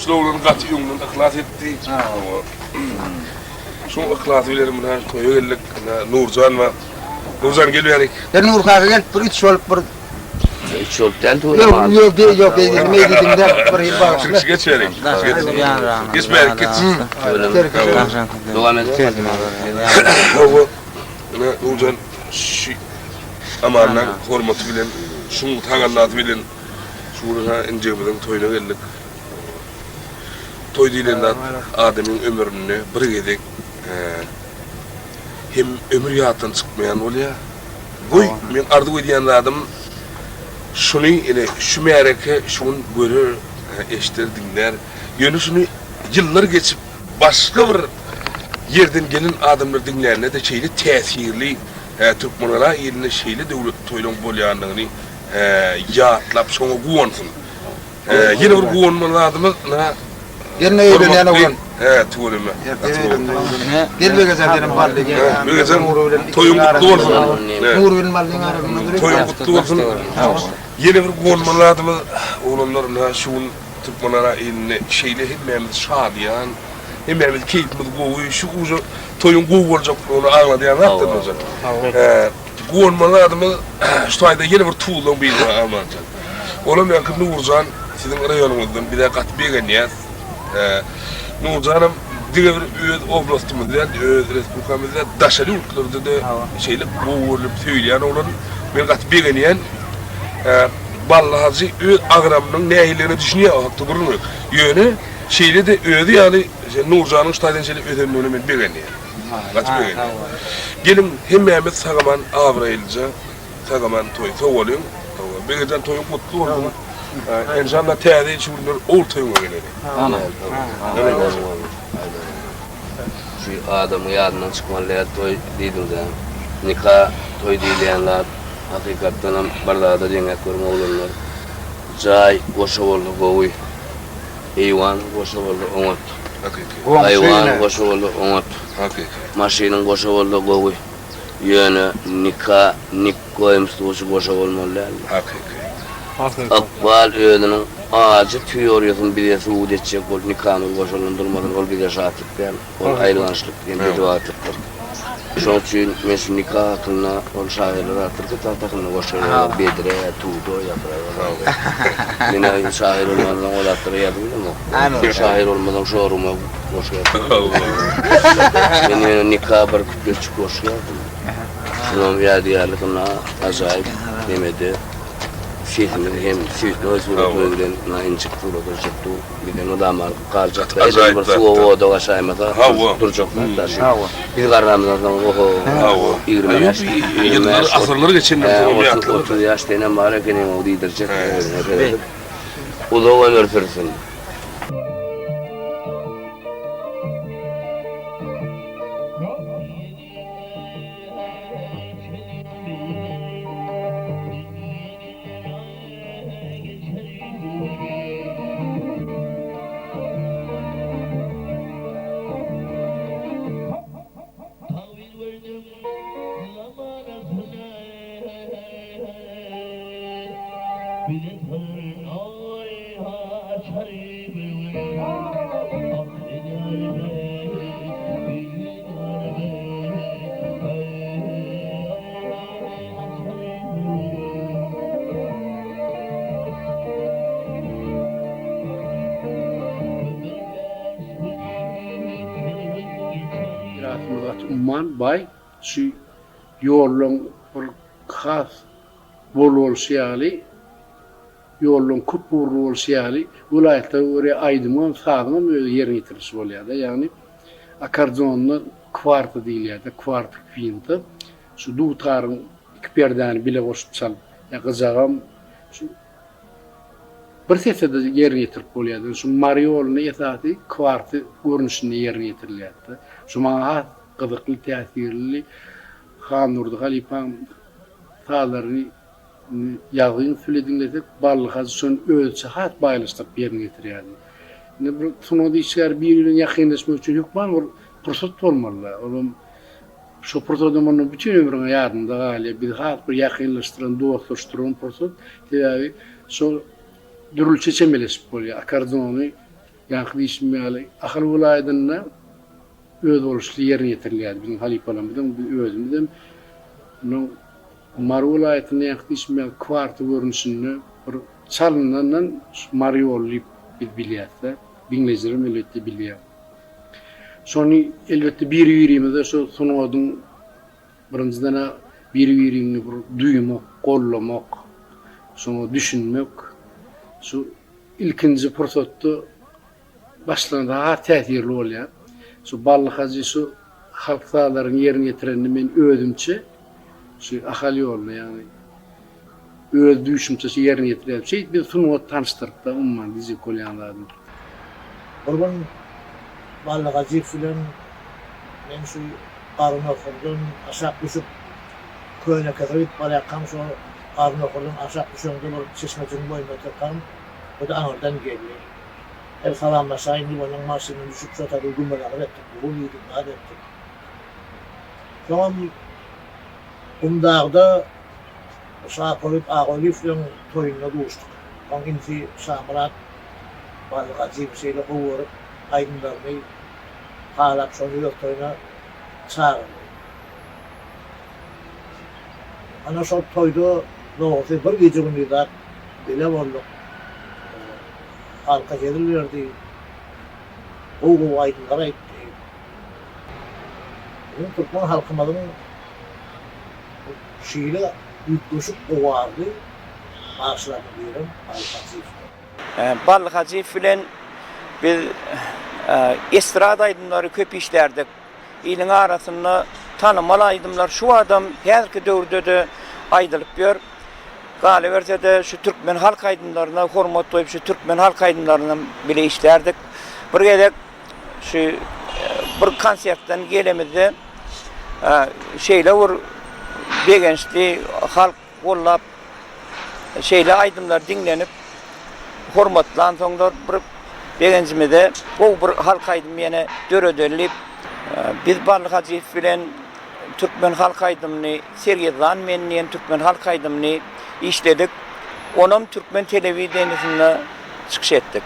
Şuların gatı ýöňünden ihlas etdi. Şu ihlas bilerim bilen toýa geldik. Nurjan we Nurjan gelýärik. Nur kağa gelip bir üç olup bir Hiç yok del tu. yok dedim de bir yıl bağışlı. Şuraya geçerik. Geçmeyerik git. Devam edelim. Nurjan amandan hormaty bilen, şunu taganlaty bilen şurada enjebiden toýuna geldik. Toy diýilende adamyň ömrüni bir gezek hem ömür ýatdan çykmaýan bolýar. Goý men ardy goýan adam şunu ile şu mereke şunu görür, eşitler, dinler. Yönü şunu yıllar geçip başka bir yerden gelen adamlar dinlerine de şeyli tesirli Türkmenlara eline şeyli devlet toylun bolyanlığını yaatlap sonra guvansın. Yine bir guvanmalı adamı Yerine öğrenen oğlan. Tuğuleme. Gelme gezerim ballı. Gezerim toyun kutlu olsun. Nur bin balın arasında. Toyun kutlu olsun. Yine bir guvanmalı adamı oğlanlarına şun Türkmenlara eline şeyli hepimiz şadiyan. Hepimiz keyifimiz goğuyu şu ucu toyun goğu olacak onu ağladıyan attın hocam. Guvanmalı adamı şu ayda yine bir tuğulun bir amancan. Oğlum yakın Nurcan sizin rayonumuzdan bir de katbiye ganiyaz. Nurcan'ım diğer bir oblastımızda, respublikamızda daşarı yurtlarda da şeyle boğulup söyleyen olan bir katbiye ganiyen Ballahacı ağramının nehirlerine düşünüyor, hakkı durmuyor. Yönü şeyle de ödü yani Nurcan'ın ştaydan şeyle ödemini ben bir ganiyen. Katbiye ganiyen. Gelin hem Mehmet Sagaman Avrayılca, Sagaman toy soğulayım. Bir gecen toyun mutlu oldu. İnşallah teyze şunlar ortaya gelir. Aman. Şu adamı yadından çıkmalıya toy dedim de. Nikah toy diyenler hakikaten bardağı cennet görme olurlar. Cay koşu oldu goy. Eyvan koşu oldu onat. Hayvan koşu oldu onat. Maşinin koşu oldu goy. Yani nikah koymuş koşu olmalı. Akbal öğünün ağacı tüyörüyorsun bir de suud edecek ol nikahını koşulun durmadan ol bir de şahitlikten ol ayrılanışlık diye dua ettikler. Şunun için mesela nikah hakkında ol şahirler atırdı tahtakını koşuyorlar bedire, tuğdu yapıyorlar. Yine şahir olmadan ol attırı yapıyor mu? Şahir olmadan şu oruma koşuyor. Yine nikah bir küçük koşuyor. Şunun bir diyarlıkına acayip demedi. Şeyhimiz hem sütü özgürlük bölgeden incik tuğla çıktı. Bir de nodamar karcakta. Eden bir su o da aşağımada duracaklar. Biz karnımızdan oho 20 yaş. Yıllar asırlar geçenler. 30 yaş denen bari kenem o diyidirecek. O da ömür sürsün. Umman bay şu yollun bir khas bolol şiyali yollun kupurul şiyali vilayette oraya aydımın sağdım öyle yerini yitirmiş oluyor da yani akardonlu kvartı değil ya da kvart finti şu dutarın ikperden bile koşup çal ya kızağım şu bir sesede yerini yitirip oluyor şu mariolunu esası kvartı görünüşünde yerini yitiriliyor şu maha qızıqlı tesirli Xanurdu Xalipan sağlarını yazgın söylediğinde ballığa son ölçü hat bayılıştık yerine getiriyor. Ne bu sonu dişler bir yılın yakınlaşmak için yok mu? Fırsat olmalı. Oğlum şu fırsatın bütün ömrüne yardımda galiba bir hat bir yakınlaştıran, dostlaştıran fırsat. Yani şu dürül çeçemeleşip oluyor. Akardonu Yankı ismiyali akıl vilayetinde öz oluşlu yerine getirilýär. Bizim halipalarymyzdan, özümizden bunun Mar vilayetinde yankı ismiyali kwarty görünüşünde bir çalınan Mariol bilýärler. Binlezirim elbette bilýär. Şonu elbette bir ýüregimizde şu sunodun birinciden bir ýüregini bir duýmak, gollamak, şonu düşünmek, şu ilkinci fursatda başlanda täsirli bolýar. Şu ballyk hazy şu halk sağlaryny ýerine getirenini men özümçe şu ahal ýoluna ýani öz düşünçesi ýerine getirýär. Şey bir sunod tanıştyrıp da umman dizi kolýanlardy. Kurban ballık acıyıp filan ben şu karnı okurdum aşağı düşüp köyüne kadar balayakam şu karnı okurdum aşağı düşüp bir çeşmecinin boyunda oturkam o da oradan geldi. Hep salamlaşayım onun maşının düşüp şu tabi gümrüğe ettik. Bu yedim daha ettik. Şu an Umdağ'da sağ koyup ağolü filan toyunla doğuştuk. Onun inti Şamrat ballık acıyıp şeyle kovurup aydınlarını halap sonu yoktoyuna çağırdı. Ana şu toyda doğrusu bir gece günü de bile olduk. Halka gelirlerdi. O aydınlara gitti. Bizim Türkmen halkımızın şeyle yükleşip o vardı. Maaşlarını diyorum. Ballık Hacıyıf bilen biz estrada aydınları köp işlerdik. İlin arasında tanımalı aydınlar şu adam her dövrde de aydılıp yor. Galiberse de şu Türkmen halk aydınlarına hormat koyup şu Türkmen halk aydınlarına bile işlerdik. Bir gedek şu bir konsertten gelemizde şeyle vur begençli halk kollap şeyle aydınlar dinlenip hormatlan soňlar bir begencimede o bir halk aydym ýene dörödelip biz Ballyk Hacıyıf bilen Türkmen halk aydymyny Sergey menden Türkmen halk aydymyny işledik. Onam Türkmen telewizionyna çykyş etdik.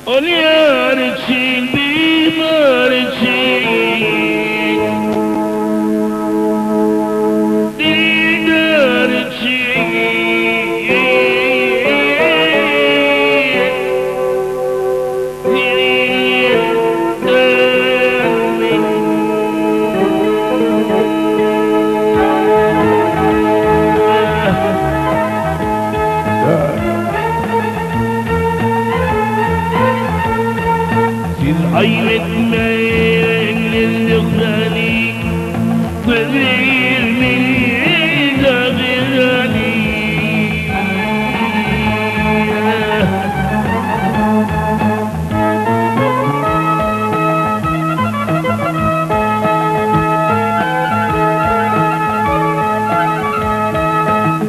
ol yar için bir için dildar için Ayletmeyin lükrani Kıvırmini dağırani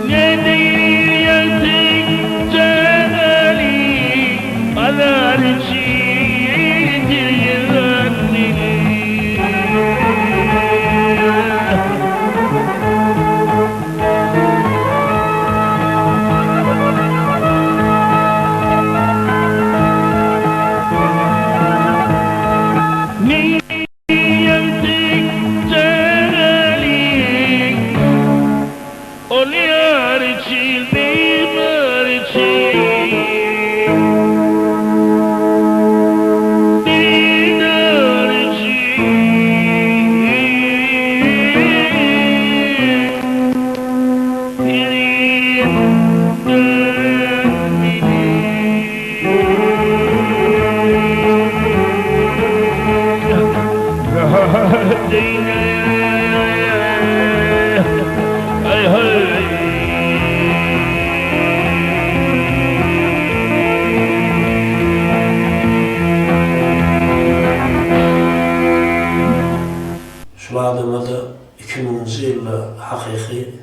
Ne değil yatık canali Alar Şu adama da 2000 yılda hakiki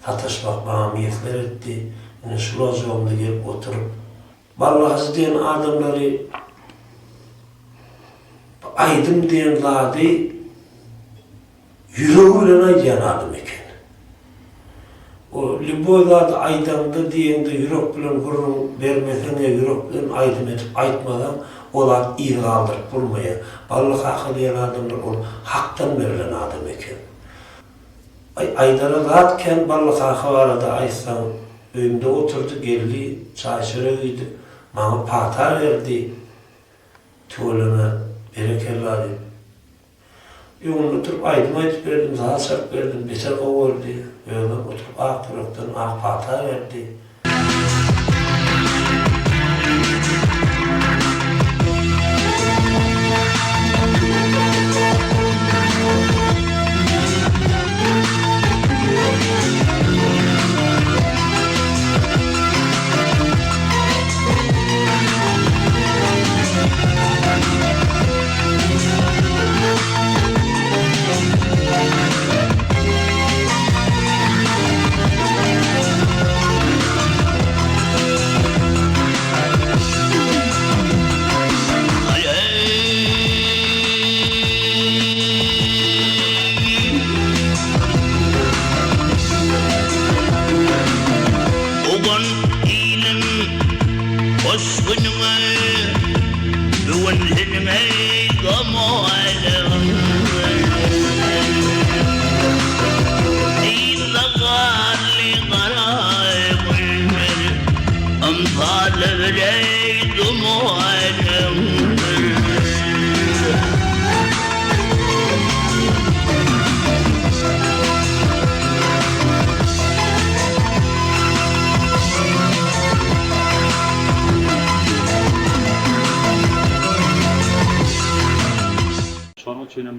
sataşmak mahamiyetler etti. Yani şu yolunda gelip oturup vallahi diyen adamları aydım diyen ladı yüreğiyle diyen adam eken. O liboylarda aydamda diyende yürek bilen gururun vermesene yürek bilen aydım edip aytmadan olar iyi kaldırıp bulmaya. Vallahi hakı diyen adamlar ol haktan verilen adam eken. Aydara rahatken vallahi hakı var da aysan önümde oturdu geldi çay şöregiydi. Bana pata verdi. Tuğlana berekelladı. Yolunu oturup aydım verdim, daha sert verdim, beter kovardı. Öyle oturup ak taraftan ak pata verdi.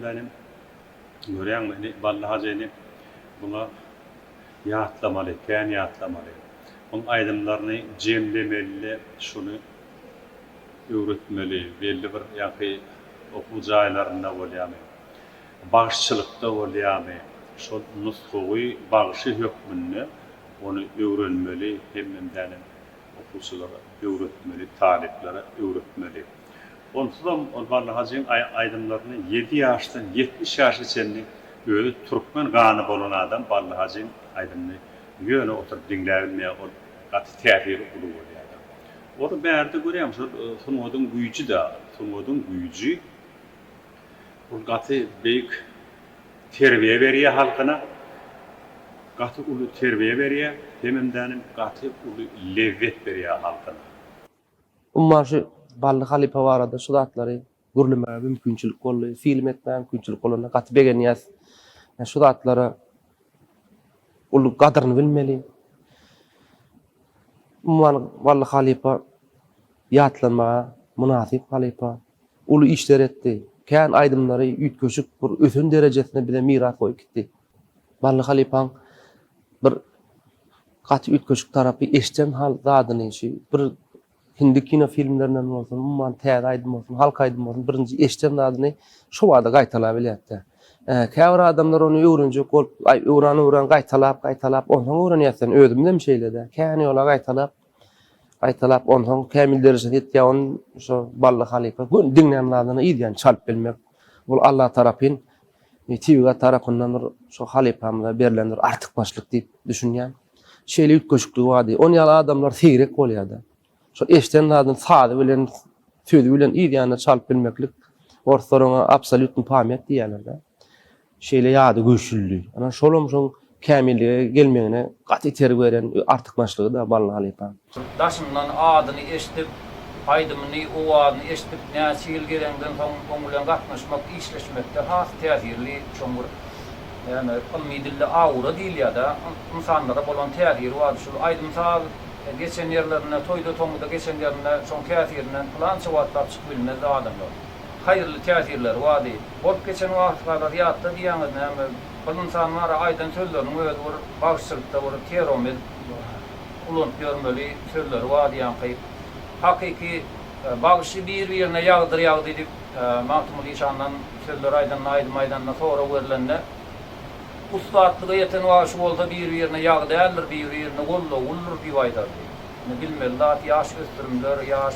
Benim gören beni, vallahi seni buna yaatlamalı, keyin yaatlamalı. Onun aydımlarını cemlemeli, şunu öğretmeli, belli bir yakı okul aylarında olayamı, bağışçılıkta olayamı, şu nuskuğu bağışı hükmünü onu öğrenmeli, hemen okulculara öğretmeli, taliplere öğretmeli. Onsuz da vallahi aydımlarını 7 yaştan 70 yaş içinde öyle Türkmen kanı bolan adam vallahi aydımını yöne oturup dinlermeye o katı tehir ulu oluyor adam. Onu bärde görýär, şonuň güýji de, şonuň güýji ol gaty beýik terbiýe berýär halkyna. Gaty uly terbiýe berýär, hemden gaty uly lezzet berýär halkyna. Umma şu ballı halipa barada şu zatlary görülmä mümkinçilik boldy, film etmä mümkinçilik bolanda gaty begenýäs. Şu zatlara uly gadryny bilmeli. Umma ballı halipa ýatlanma, münasip halipa uly işler etdi. Kän aýdymlary üýtgeşik bir ösün derejesine bile miras goýup gitdi. Ballı halipaň bir gaty üýtgeşik tarapy eşden hal zadyny işi bir hindi kino filmlerinden bolsun, umman täze aýdym bolsun, halk aýdym bolsun, birinji eşden zadyny şu wada gaýtalap bilýärdi. Käbir adamlar onu öwrenjek bolup, öwren gaýtalap, ondan öwrenýärsen özümden şeýlede. Kän ýola gaýtalap, ondan kämil derejesine ýetýän şu bally halipa gün dinlenýänlaryny ýa çalp bilmek. Bul Allah tarapyn, Tiwga tarapyndan şu halipamda berilen artykmaçlyk diýip düşünýän. Şeýle üýtgeşiklik wady. Onu ýaly adamlar seýrek bolýardy. Şu eşden zadyny sady bilen, sözi bilen ýa çalp bilmeklik ortaroňa absolutny pamýat diýerler. Şeýle ýady güýçlülük. Ana şolum şoň kämillige gelmegine gaty terbiýe beren artykmaçlygy da bally halipa. Daşyndan adyny eşitip, aýdymyny, owadyny eşitip, näçil gerenden soň oňulan gatnaşmak, işleşmekde has täsirli çoňgur. Yani ilmi dilde awra diýilýär-de, insanlara bolan täsiri bar. Şu aýdym sag geçen ýerlerine, toýda toňda geçen ýerine şoň täsirinden plan çawatlar çykyp bilmez adamlar. Hayırlı täsirler wady. Bolup geçen wagtlarda ýatda diýäňiz näme? Bu insanlara aýdan sözlerini öýüp bir bagşçylykda bir teromel ulan görmeli sözleri wady ýa-ni hakiki bagşy bir-birine ýagdyr diýip Mahmud Işandan sözler aýdan sonra werilende ustatlygy ýeten wagşy bolsa bir-birine ýagdyrlar, bir-birine gollur diýip aýdardy. Bilmeli zat ýaş gösterimler, ýaş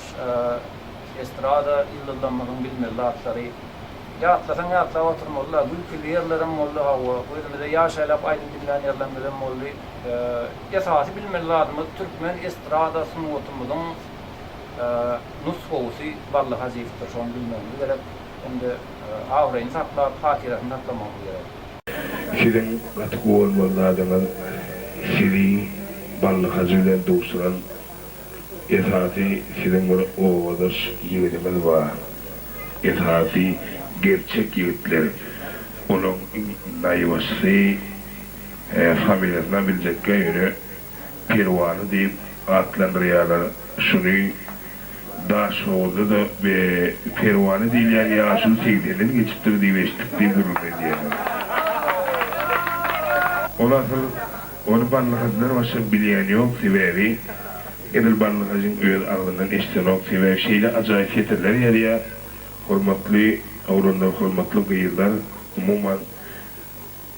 estrada ýyldamyň bilmeli zatlary. Ýatlasaň oturmalylar, gülkili ýerlerim boldy hawa, bu ýerde ýaşaýlap aýdym bilen ýerlerim boldy. Esasy bilmeli zatymy türkmen estrada sunwatymyzyň nusxawsy barly hazifdir, şonu bilmeli gerek. Endi awraýyn saklap, hatirasyny saklamak gerek. Şirin gatyk bolmalardan şiri ballı hazırlayan dostlar esası şirin bir ovadır yiğidimiz var. Esası gerçek yiğitler. Onun nayvası familyasından bilecekken yönü Pervanı deyip adlandırıyorlar. Şunu daş oldu da ve Pervanı değil yani yaşın sevdiğinin geçiptir diye veştik diye durulmayı diyorlar. Olasıl onu banlıkazlar başa bilen yok sebebi edil banlıkazın öğün ağından eşten yok sebebi şeyle acayip yeterler yarıya hormatlı avrondan hormatlı gıyırlar umuman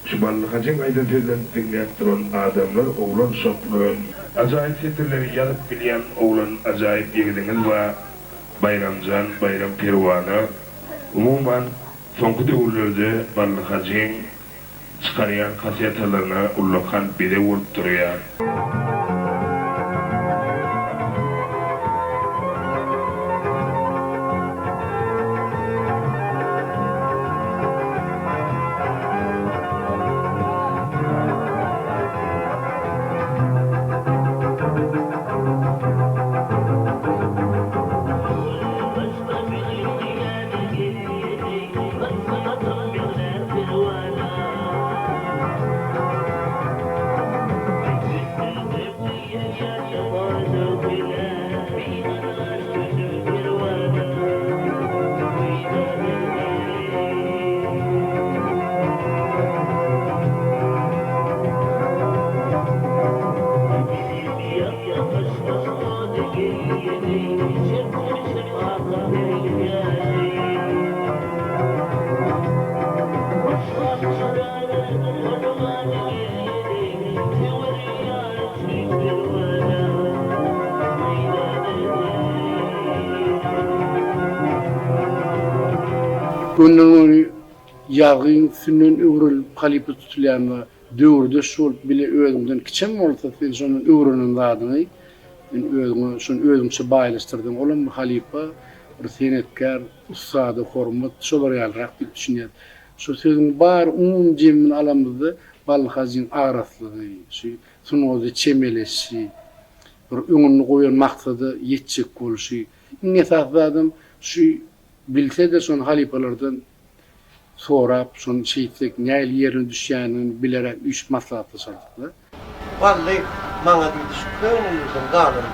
şu banlıkazın ayda sözden dinleyen duran adamlar oğlan şoplu acayip yeterleri yalıp bilen oğlan acayip yegidiniz var Bayramcan, Bayram Pervanı umuman sonku döwürlerde banlıkazın çıkarıyan kasiyatalarına ullakan bire vurup duruyor. Gündüň ýagyn sünnün öwrülip halypy tutulýan we döwürde şol bile özünden kiçen bolsa sen şonuň öwrünün zadyny Özüňçe baýlaşdyrdyň. Olam halipa bir senetkär, ustady, hormat, şolar ýalrak diýip düşünýär. Şu sözüň bar umum jemini alamyzda Balhazyň araslygy, şu sunuzy çemeleşi, bir öňüne goýan maksady ýetjek bolşy. Iň esasy adam şu bilse-de şol halipalardan sorap, şonu şeýtsek näil ýerine düşýänini bilerek üç maslahatly sardylar. Vallahi maňa diýdi şu köňümden galym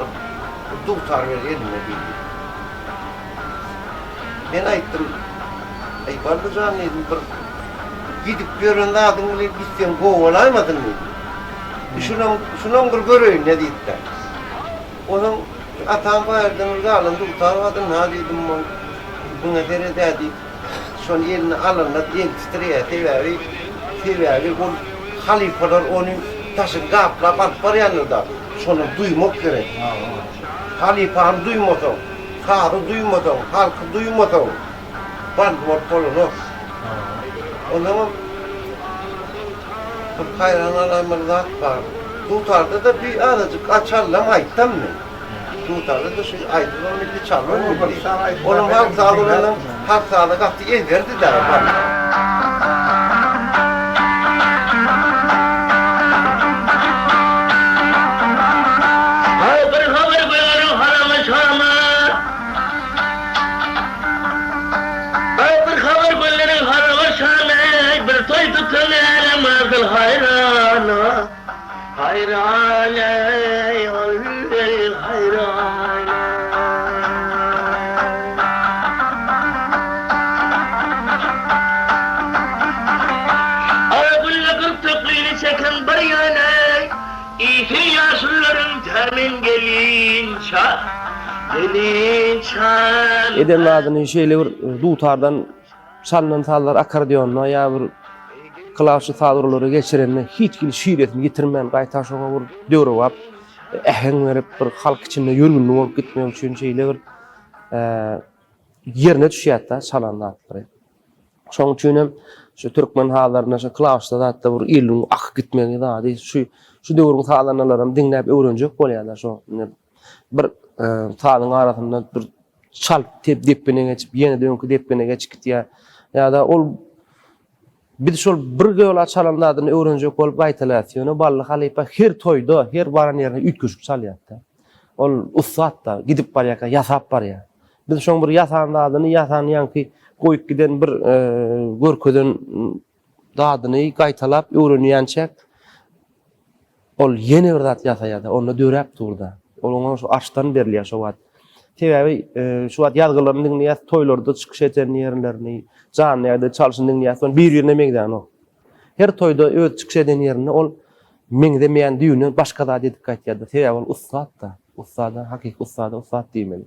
bir duktar berýärme diýdi. Men aýtdym, "Ey bardyjan dedim, bir gidip görende adyňy gitsen gowalaýmadymmy?" Şunun bir göreýin ne diýdi. Onun atam bardyň galym duktar adyn ha diýdim, "Buňa derede diýip, şol ýerini alanyp ýetişdirýär, teýäri bol halifalar onu taşın gaplap alıp barýanlarda şonu duymak gerek. Halifam duymadan, karı duymadan, halkı duymadan bandmot bolunu. O zaman hayran alamırlar var. Tutarda da bir aracık açarlam ayttam men. Tutarda da şey aydınlar bir çalar mı? Onun halk sağlığının halk sağlığı kaptı verdi de var. Hayran ey hayran. Ağabey'le kırtıklığını çeken bir yana, iki yaşlıların temin gelinçe, Edenin adyny şeýle bir dutardan çalnan tallar akordionna ýa bir klaşy sadrolary geçirenine hiç gil şiiretini getirmän gaýta şoňa bir döwrewap ähen berip bir halk içinde ýörgünli bolup gitmek üçin şeýle bir ýerine düşýär-de çalanlar. Şoň üçin hem şu türkmen halaryna şu klaşda da bir ýylyň ak gitmegi da şu döwrüň halanlaram diňläp öwrenjek bolýarlar şo bir taýyň arasynda bir çalp depine geçip ýene döňkü depine geçip gitýär ýa-da ol biz şol bir göwla çalanlardan öwrenjek bolup gaýtalar. Bally halipa her toýda, her baran ýerine ütköşüp çalýar-da. Ol ustad da gidip barýarka ýasap barýar. Biz şoň bir ýasanladyny ýasan ýanky goýup giden bir görkeden dadyny gaýtalap öwrenýänçek ol ýene bir zat ýasaýar-da, onu döräp durda. Onuň şu açdan berilýär şo wagt. Tebebi şu wagt ýazgylaryny dinleýär, toýlarda çykyş eten ýerlerini, jan ýerde çalşyn dinleýär, son bir ýerine megdan o. Her toýda öz çykyş eden ýerini ol meňdemeýän düýüni başga da edip gaýtýar-da. Tebebi ol ustad da, ustada hakiki ustada ustad diýmeli.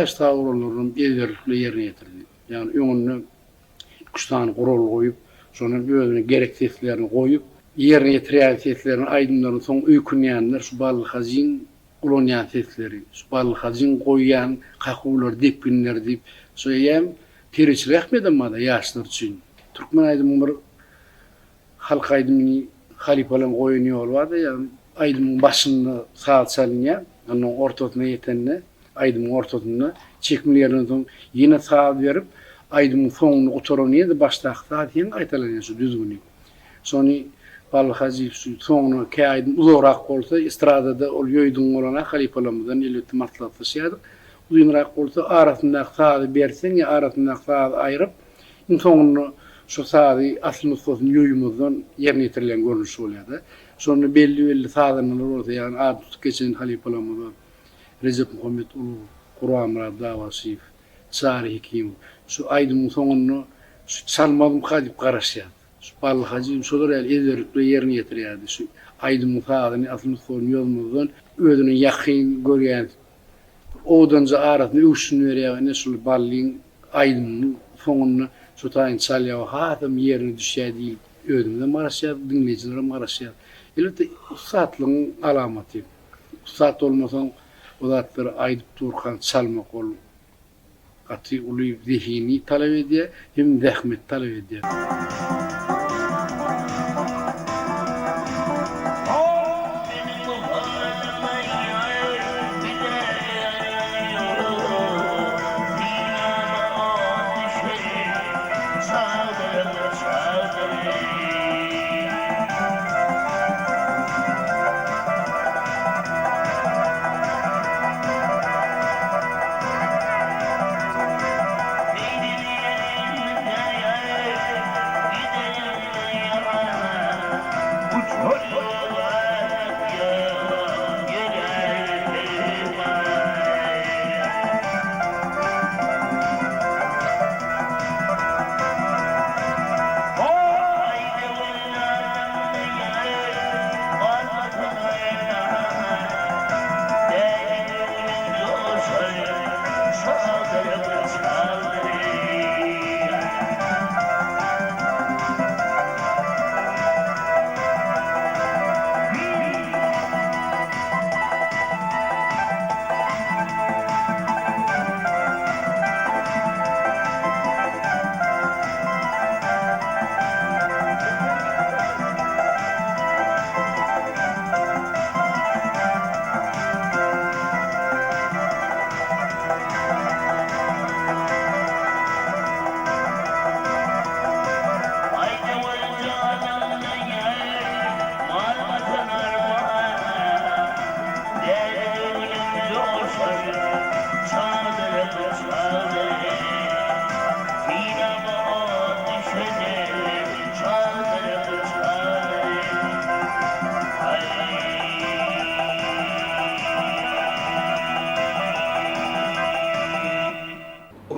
taş tağurlarının ederlikle yerine getirdi. Yani öňüne 3 tane kural koyup, sonra özüne gerektiliklerini koyup, yerine getirýän aydınlaryň soň öýkünýänler şu balyk hazin ulanyýan tetleri, şu balyk hazin goýýan kakular, depinler diýip, söýýän teriçi rahmedem da ýaşlar üçin. Türkmen aydymyň bir halk aydymyny halipalaryň goýuny ýol bardy, ýani aydymyň başyny saat salynýan, onuň ortasyna ýetenne, aydymyň ortasyna çekmelerini soň ýene saat berip, aydymyň soňuny oturanyňy başlaqda diýen aýtalanýar şu düzgünlik. Sony balyk hazin soňuny käýdym uzorak bolsa, estradada ol ýoýdun bolana halipalarymyzdan elbetde maslahat taşýardyk. Uzunrak bolsa arasynda saat bersen ýa arasynda saat aýryp, soňuny şu saati aslyny sözün ýoýumyzdan ýerine getirilen görnüş bolýardy. Sonra belli saatlar bolsa, ýani adyp geçen halipalarymyz Recep Muhammed Ulu, Kur'an Murad Davaşyp, Sari Hekim, şu aydymyň soňuny çalmadym hadip garaşýar. Şu balyk hazin şolar ederlikle yerine getirýärdi. Şu aydymyň saatini aslyny sözün ýolumyzdan özüne ýakyn görýän odanca arasyny üçin berýär, şu balyň aydymyň soňuny şu taýyn çalýar, hatam ýerine düşýärdi. Özüne maraşýar, dinleýijilere maraşýar. Elbetde usatlygyň alamaty. Usat olmasaň odatlar aýdyp durkan çalmak ol. Gaty uly zihni talap edýär, hem zähmet talap edýär.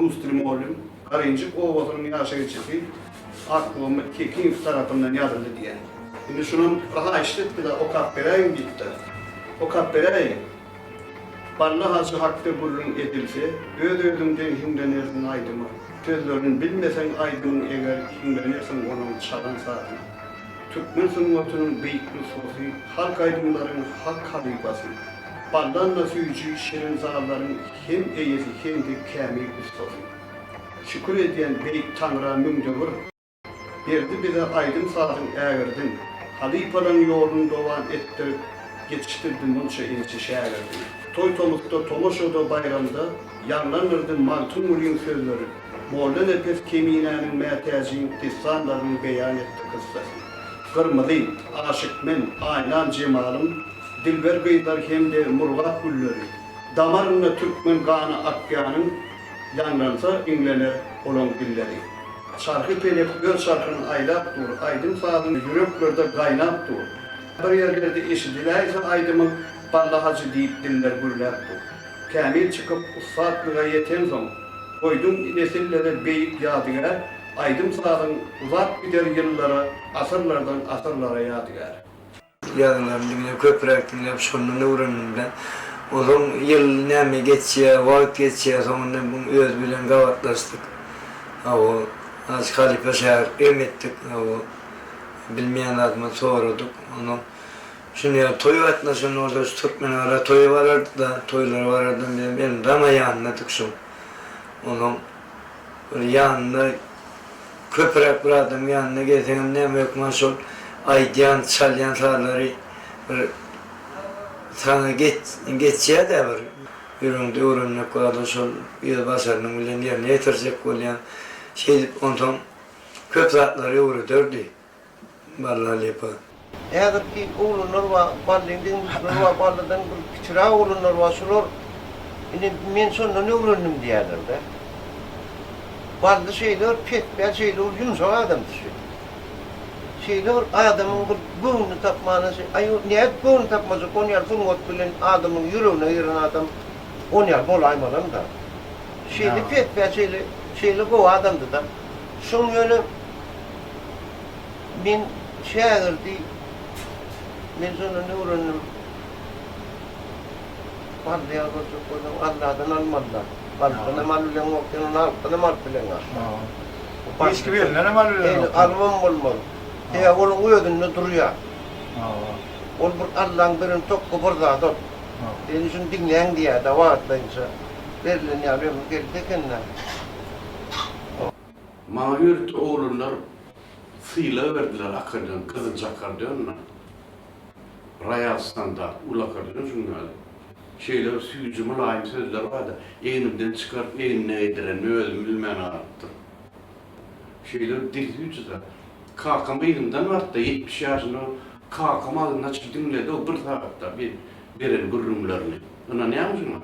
Rus dilimi olim, Karayıncık Ovasynyň ýaşaýjy aklymy kekin tarapyndan ýazyldy diýen. Indi şunun raha işletdi da okap bereýin diýdi. Okap bereýin. Barla hacı hakda burun edilse, öz-özünden himlenersin aydymy. Sözlerini bilmesen aydymyň eger himlenersin onuň çalan saati. Türkmen sunnatynyň beýik nusrasy, halk aydymlarynyň hak halifasy. Barlanla süýjü şirin zalaryň hem eýesi hem de kämil ustasy. Şükür edýän beýik Tanra müňdewir. Berdi bize aydym saatyň ägirdin. Halifalaryň ýolunu dowan etdirip geçişdirdi munça inçi şäherdi. Toy tomukda, tomoşoda, bayramda ýanlanyrdy maltun ulyň sözleri. Molla nefes keminäniň mätäjiň tissanlaryny beýan etdi kıssasy. Gyrmady, aşyk men, aynan jemalym, dilber beýdar hemde murgat gulleri. Damaryna türkmen gany akýanyň ýanlansa iňlener olan dilleri. Şarkı pelep göz şarkını aylap dur, aydym saatyň ýüreklerde gaýnap dur. Bir ýerlerde eşidilýär aydymyň ballahacı diýip diller gurlap dur. Kämil çykyp usatlyga ýeten soň, goýdum nesillere beýik ýadygar, aydym saatyň uzak gider ýyllara, asyrlardan asyrlara ýadygar. Ýadylaryny köprek dinlep şondan öwrenimden Onun yıl näme geçýär, wagt geçýär, soňra bu öz bilen gawatlaşdyk. O az halipe şäher emetdik. O bilmeýän adamy soradyk. Onu şunu toy atnaşyny orada Türkmen ara toy barardy da, toylar barardy. Ben Rama ýanyna tykşym. Onun bir ýanyna köprek bir adam ýanyna gelseňem näme ökman şol aýdýan, çalýan sarlary bir sana geçýär de bir ýürüňde öwrenip galadan şol ýer basarynyň bilen ýerine ýetirjek bolýan şey ondan köp zatlary öwredýärdi. Vallahi lepa. Eğer ki oğlunlar var, ballinden var, ballıdan bir küçüğe oğlunlar var, şular men sonra ne öğrendim diyorlar da. Ballı şeyler, petbel şeyler, yumuşak adamdır. Şeyler, adamın bir boğunu tapmanı, niye boğunu tapması, 10 yıl bunu ot bilen adamın yüreğine giren adam 10 yıl bol aymadan da. Şeyli petbel şeyli bu adamdı da. Şun yönü men şehirdi, men sonra ne öğrendim? Ballıya koydum, Allah'tan almadılar. Ballı'na malülen okyanın altına malülen var. Eski bir yerine malülen okyanın? Almam olmalı. Onun uyudunlu duruyor. Ol bir Allah'ın birini tokku burada dur. Yani şunu dinleyen diye dava atlayınca. Verilen yalıyorum, geldi kendine. Bana yürüttü oğlunlar sıyla verdiler akırdan, Kızılcakar'dan. Rayas'tan Ulakar'dan şunlar. Şeyler suyucu mulayim sözler vardı. Eğinimden çıkar, eğinine edilen öldüm bilmem arattır. Şeyler dil da. Kakam eğinimden vardı da 70 yaşında kakam adına çıktığımda o bir tarafta birin gurrumlarını. Ona ne yapmışsın?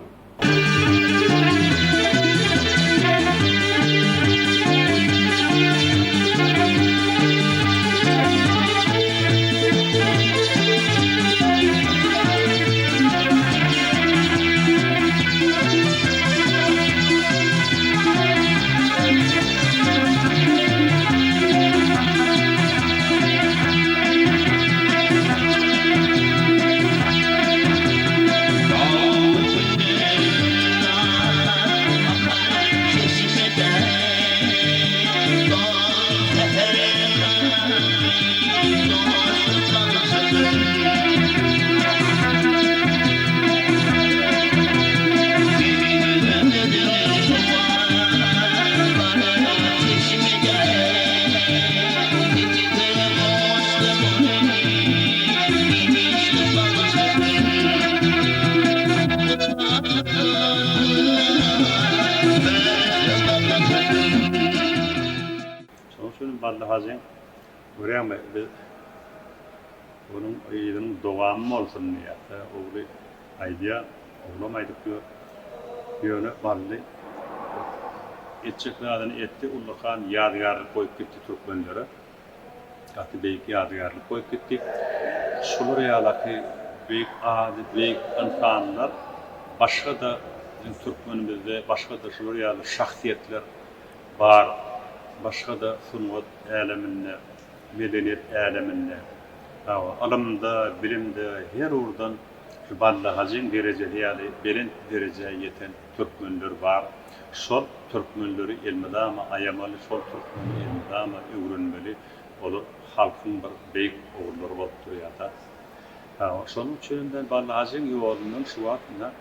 Ballı Hazin, buraya mı onun iyinin doğamı olsun diye, oğlu aydiya, oğlum aydık diyor, yönü ballı, etçeklerden etti, Ullukan yadigarlık koyup gitti Türkmenlere, Katı Beyik yadigarlık koyup gitti, Şuluriya'daki büyük adi, büyük insanlar, başka da Türkmenimizde, başka da Şuluriya'da şahsiyetler var, başka da sunut aleminde, medeniyet aleminde, alımda, bilimde, her oradan şu Ballı Hazin dereceli yani belin dereceye yeten Türkmenler var. Sol Türkmenleri elmedama ayamalı, sol Türkmenleri elmedama öğrenmeli, olu halkın bir büyük oğulları olup duruyor da. Sonun içinden Ballı Hazin yolunun şu altında,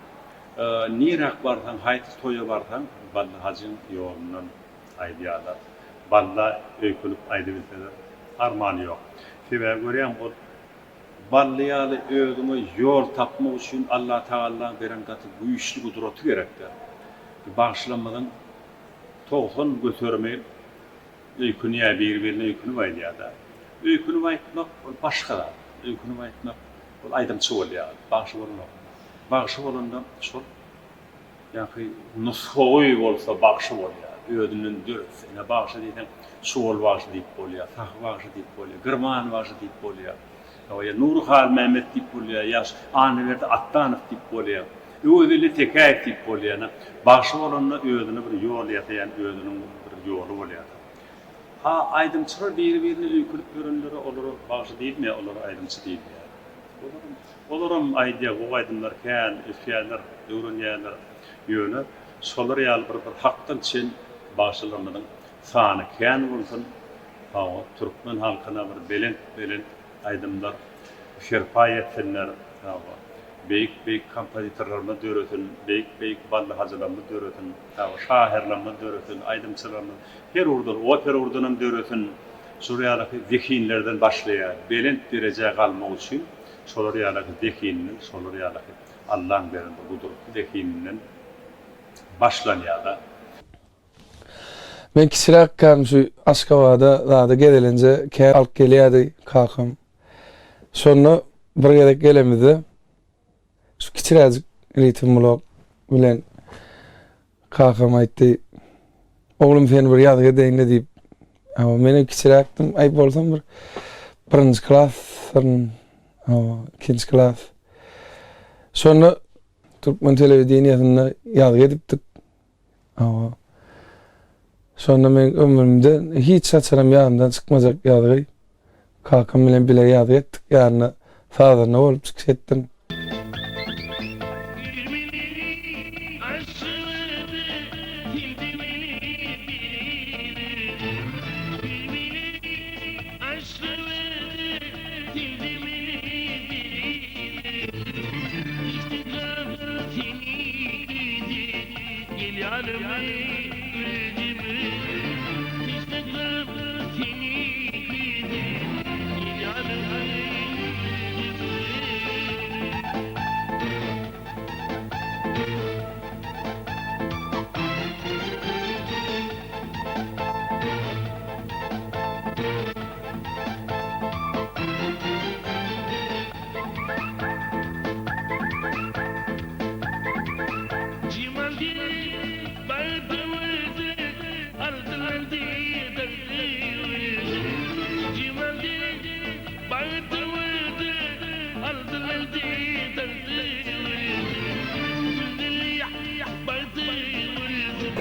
nirak vardan, haytı toya vardan, Ballı Hazin yolunun aydiyada. Balla öykülüp aydı bilseler, armağanı yok. Şimdi göreyim o Ballıyalı ödümü yol tapmak için Allah Teala veren katı bu işli kudreti gerektir. Bağışlanmadan toğun götürmeyip öykünüye birbirine öykünü vaydı ya da. Öykünü vaytmak başka da. Öykünü vaytmak aydımçı oluyor. Bağışı olunur. Bağışı olundan çok yani nuskoy olsa bağışı oluyor. Ödünün dörtsine bağışı deyden Şuol bağışı deyip oluyor, Sah bağışı deyip oluyor, Gırman bağışı deyip oluyor. Ya Nurhal Mehmet deyip oluyor, ya Anıverdi Attanov deyip oluyor. Ödülü Tekayet deyip oluyor. Bağışı olanla ödünü bir yol yatayan ödünün bir yolu oluyor. Ha aydımçılar birbirine öykülüp görünleri olur, bağışı değil mi olur, aydımçı değil mi? Olaram aýdýa bu aýdymlar kän, efýärler, öwrenýärler ýöne şolar ýaly bir hakdan çen başlanmadan sany kän bolsun. Hawa Türkmen halkyna bir belent aýdymlar şerpa etsinler. Hawa beýik kompozitorlarma döretin, beýik bally hazırlanma döretin, hawa şaherlerme döretin, aýdymçylarma her urdan, opera urdanam döretin. Şurýalaky zekinlerden başlaýar. Belent derejä galmak üçin şolar ýalaky zekinler, şolar ýalaky Allah'ın berende gudurtly zekinler başlanýar da. Men kişirak kan şu Aşgabatda da gelince alyp gelýärdi kakam. Şonu bir gerek gelemidi. Şu kiçiräjik ritm blok bilen kakam aýtdy. Oglum sen bir ýazga deýinle diýip. Ama meni kiçiräkdim, aýp bolsam bir 1-nji klas, ikinji klas. Şonu Türkmen telewizioniýasyna ýazga edipdik. Ama sonra men ömrümde hiç saçaram ýadymdan çykmajak ýazgy. Kakam bilen bile ýazgy etdik. Ýani sazyna bolup çykýetdim.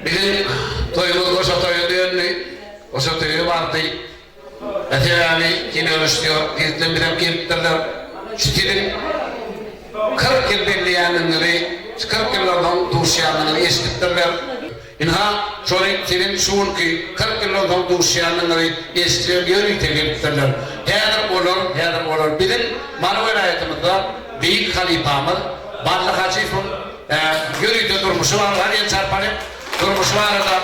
Bizim toyumuz koşa toyu düğünlü, koşa toyu vardı. Mesela yine ölüştüyor, gizlen birem geliptirler. Şu dilin 40 yıl belliyanın gibi, 40 yıllardan duşyanını eskittirler. İnha şöyle dilin şuun ki 40 yıllardan duşyanını gibi eskittirler, yörüyte geliptirler. Hedir olur. Bizim Manu vilayetimizde büyük halifamız, Ballı Hacif'in yörüyte durmuşu var, her yer çarpanıp, durmuş var da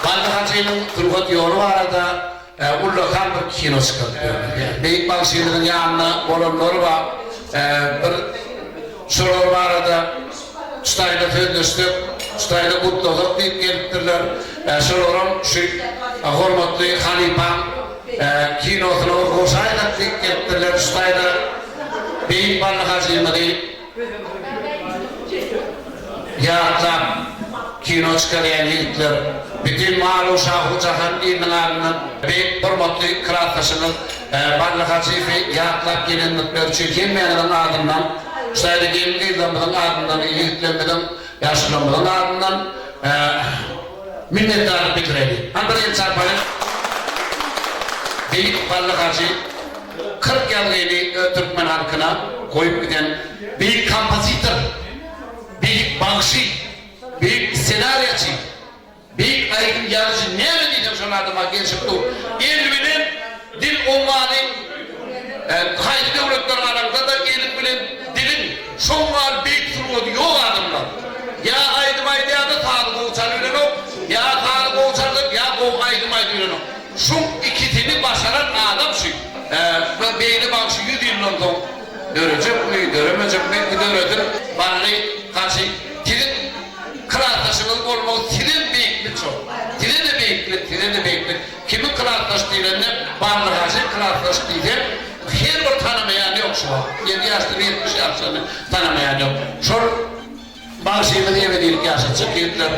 Ballı Hacı'nın Turgut yolu var da Ullukan bir kino çıkardı. Beyik Balşı'nın yanına bolonları var. Bir şuralar var da Ustayla föndüstük, Ustayla kutladık deyip geliptirler. Şuralarım şu hormatlı halifam kinosuna orgosaydak deyip geliptirler. Ustayla Beyik Ballı Hacı'nı deyip yaratılan kino çıkarıyan yiğitler, bütün malu şahı cahan inanlarının büyük hormatlı kıraatlaşının Ballı Hacı'yı yaratılan gelinlikler için kimmeyenin ardından, Ustayla gelinliklerin ardından, yiğitlerin yaşlanmanın ardından minnettarı bitireydi. Andırın çarpayın, büyük Ballı Hacı 40 yıl Türkmen halkına koyup giden büyük kompozitör, büyük bağışı, büyük senaryocu, büyük aydın yarıcı, ne mi diyeceğim şu adıma geçip dur. Elbinin dil olmanı, haydi devletlerin arasında da elbinin dilin şonlar büyük sürüyordu, yok adımlar. Ya aydım ya da sağlık uçarıyla o, ya sağlık uçarlık, ya o aydım o. Şu ikisini başaran adam şu. Beyni bakışı 100 yıldan sonra dörecek mi, döremeyecek mi, döredir. Bana karşı dilin kıraatlaşımız olmalı, dilin büyüklük çok. Dilin de büyüklük. Kimin kıraatlaştığıyla Ballı Hacı kıraatlaştığıyla her bir tanımayan yok şu an. 7 yaşlı 70 yaşlı tanımayan yok. Şu bağışıyla diyemediğilik yaşa çıkıyordlar.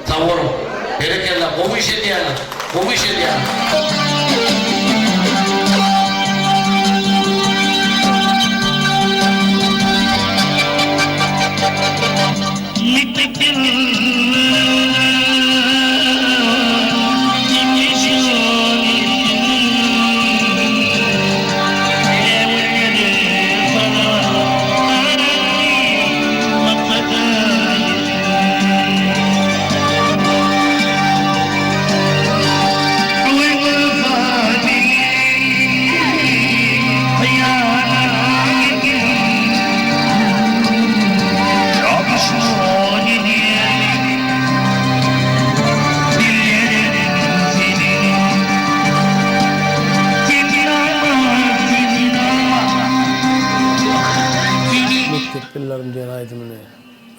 Tavurum. Berekeller. Bu işe diyenler. Bu işe diyenler. Sana mektep billarim diyen aydymyny.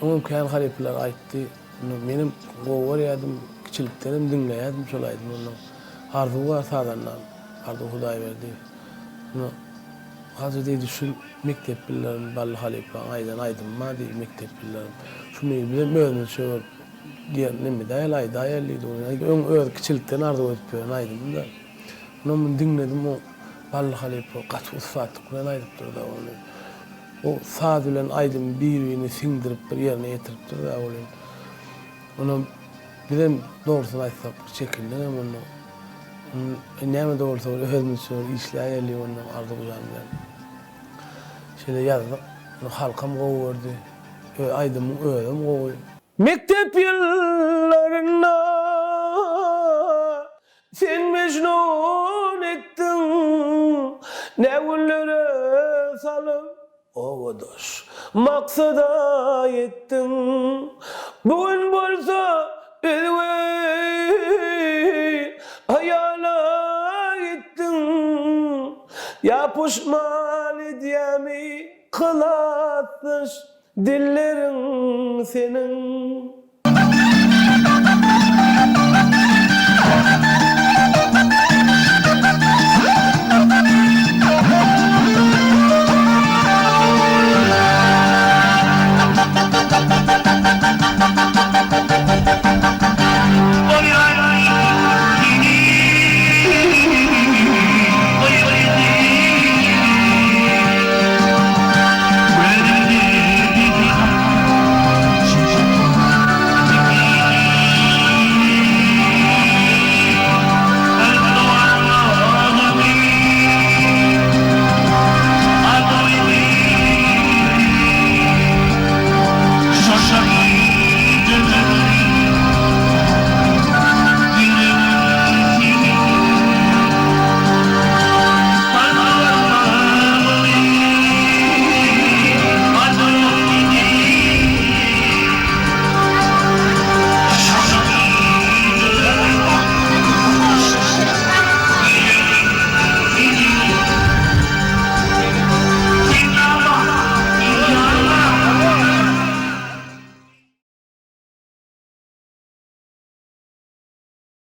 Oňam kän halipeler aýtdy. Menim gowar ýadym, kiçilikdenim dinleýärdim şol aýdym onu. Arzu var sadandan. Arzu Hudaý berdi. Onu hazır diýdi şu mektep billarim balla halipe aýdan aýdymma diýdi mektep billarim. Şunu bilen möhürni şöp diýen nemi daýlay daýallydy onu. Öz kiçilikden arzu edip ýörän aýdym da. Onu dinledim o balla halipe gaç usfatlyk bilen aýdyp durdy onu. O saz bilen aýdym bir-birini siňdirip bir ýerine ýetirip durdy onu. Onu bilen dogrusyny aýtsak çekindim onu. Näme dogrusu özümüz şol işläýärli onu arzu bilen. Şeýle ýazdyk. Halkam gowurdy. Aýdym özüm gowy. Mektep ýyllarynda sen mecnun ettin. Näwillere salyp owadoş maksada yettin. Bugün bolsa özüň hayala gittin. Yapışman edýämi kılatmış dillerin senin.